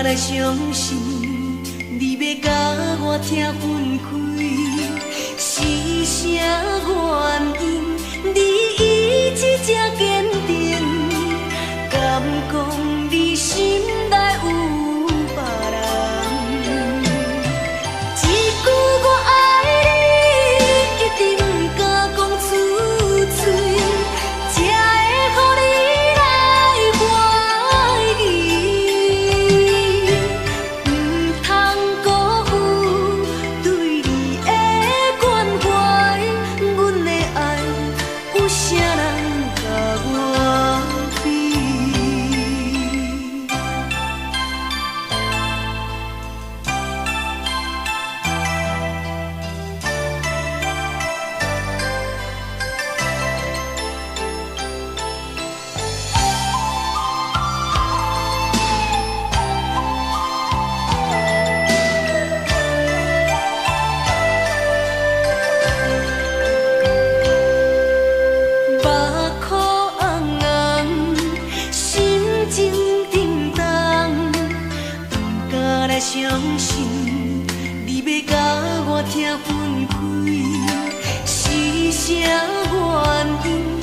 来相信，你要甲我听分开，是啥原因？你一直这坚定，敢讲你心内有别人？一句我爱你，一直不敢讲出嘴，才会予你来怀疑。唔通辜负对你的关怀，阮的爱有啥人甲我比？目眶红红，心情沉重，不敢来相信，你要甲我听分开，是啥原因？